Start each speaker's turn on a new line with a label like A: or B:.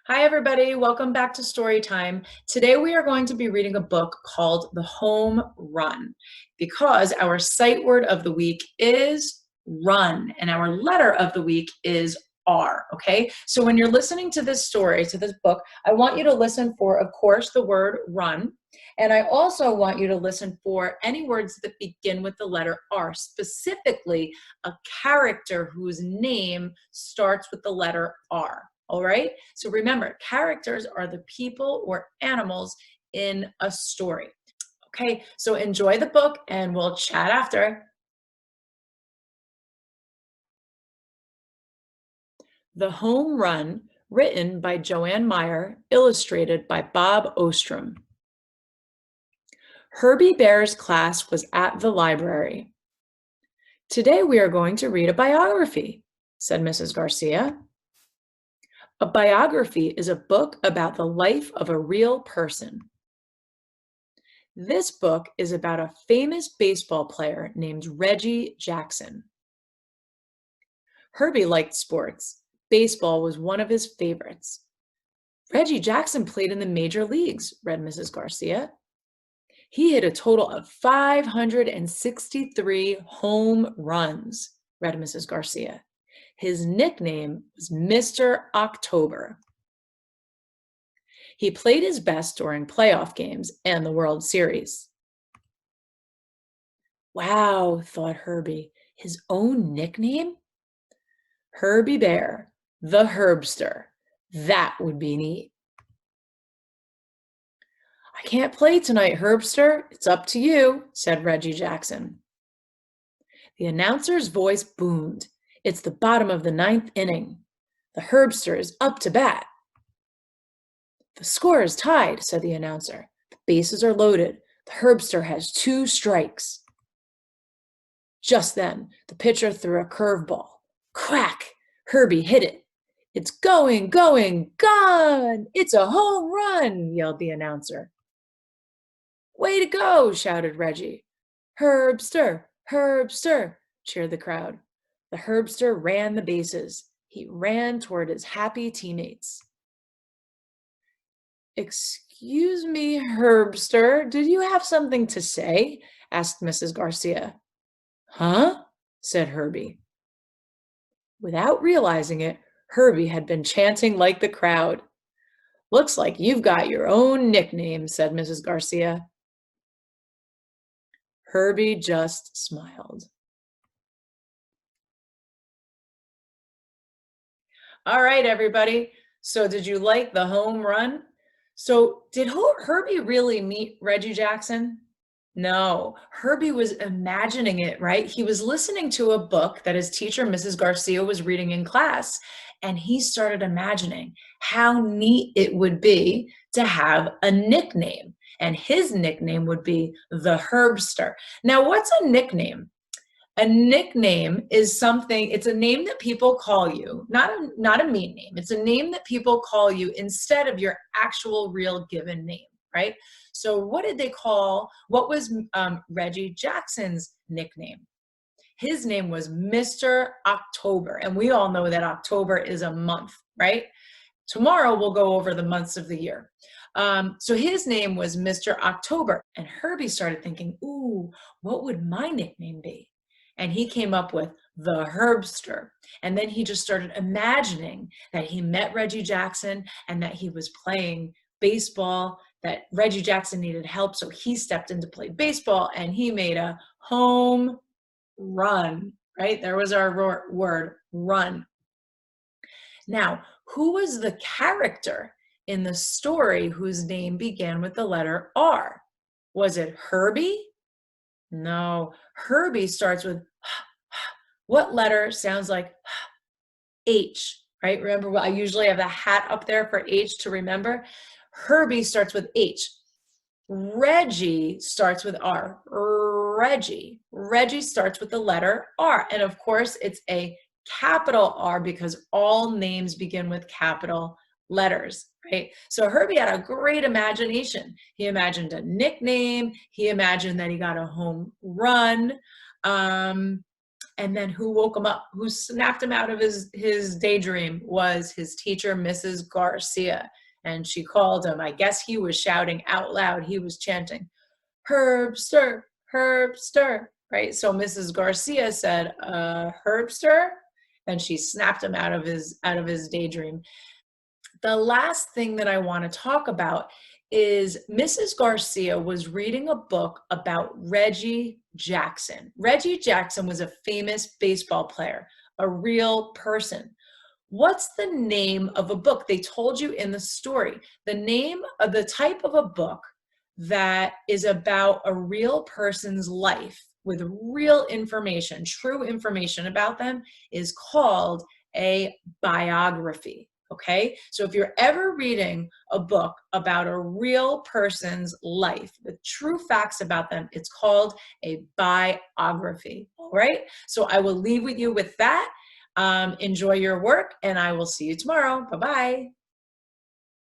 A: Hi, everybody. Welcome back to Story Time. Today, we are going to be reading a book called The Home Run because our sight word of the week is run and our letter of the week is R. Okay, so when you're listening to this story, to this book, I want you to listen for, of course, the word run. And I also want you to listen for any words that begin with the letter R, specifically a character whose name starts with the letter R. All right. So remember, characters are the people or animals in a story. Okay. So enjoy the book and we'll chat after. The Home Run, written by Joanne Meyer, illustrated by Bob Ostrom. Herbie Bear's class was at the library. Today we are going to read a biography, said Mrs. Garcia. A biography is a book about the life of a real person. This book is about a famous baseball player named Reggie Jackson. Herbie liked sports. Baseball was one of his favorites. Reggie Jackson played in the major leagues, read Mrs. Garcia. He hit a total of 563 home runs, read Mrs. Garcia. His nickname was Mr. October. He played his best during playoff games and the World Series. Wow, thought Herbie, his own nickname? Herbie Bear, the Herbster. That would be neat. I can't play tonight, Herbster. It's up to you, said Reggie Jackson. The announcer's voice boomed. It's the bottom of the ninth inning. The Herbster is up to bat. The score is tied, said the announcer. The bases are loaded. The Herbster has 2 strikes. Just then, the pitcher threw a curveball. Crack! Herbie hit it. It's going, gone! It's a home run, yelled the announcer. Way to go, shouted Reggie. Herbster, Herbster, cheered the crowd. The Herbster ran the bases. He ran toward his happy teammates. Excuse me, Herbster, did you have something to say? Asked Mrs. Garcia. Huh? Said Herbie. Without realizing it, Herbie had been chanting like the crowd. Looks like you've got your own nickname, said Mrs. Garcia. Herbie just smiled. All right, everybody. So did you like the home run? So did Herbie really meet Reggie Jackson? No, Herbie was imagining it, right? He was listening to a book that his teacher, Mrs. Garcia, was reading in class, and he started imagining how neat it would be to have a nickname. And his nickname would be the Herbster. Now, what's a nickname? A nickname is something, it's a name that people call you, not a mean name. It's a name that people call you instead of your actual real given name, right? So what was Reggie Jackson's nickname? His name was Mr. October. And we all know that October is a month, right? Tomorrow we'll go over the months of the year. So his name was Mr. October. And Herbie started thinking, ooh, what would my nickname be? And he came up with the Herbster. And then he just started imagining that he met Reggie Jackson and that he was playing baseball, that Reggie Jackson needed help. So he stepped in to play baseball and he made a home run, right? There was our word, run. Now, who was the character in the story whose name began with the letter R? Was it Herbie? No, Herbie starts with what letter sounds like H, right? Remember, I usually have the hat up there for H to remember. Herbie starts with H. Reggie starts with R. Reggie. Reggie starts with the letter R. And of course, it's a capital R because all names begin with capital letters, right? So Herbie had a great imagination. He imagined a nickname. He imagined that he got a home run. And then who woke him up? Who snapped him out of his daydream was his teacher, Mrs. Garcia. And she called him. I guess he was shouting out loud. He was chanting, Herbster, Herbster, right? So Mrs. Garcia said, Herbster? And she snapped him out of his daydream. The last thing that I want to talk about is Mrs. Garcia was reading a book about Reggie Jackson. Reggie Jackson was a famous baseball player, a real person. What's the name of a book? They told you in the story. The name of the type of a book that is about a real person's life with real information, true information about them, is called a biography. Okay, so if you're ever reading a book about a real person's life with true facts about them, it's called a biography. All right, so I will leave with you with that. Enjoy your work, and I will see you tomorrow. Bye-bye.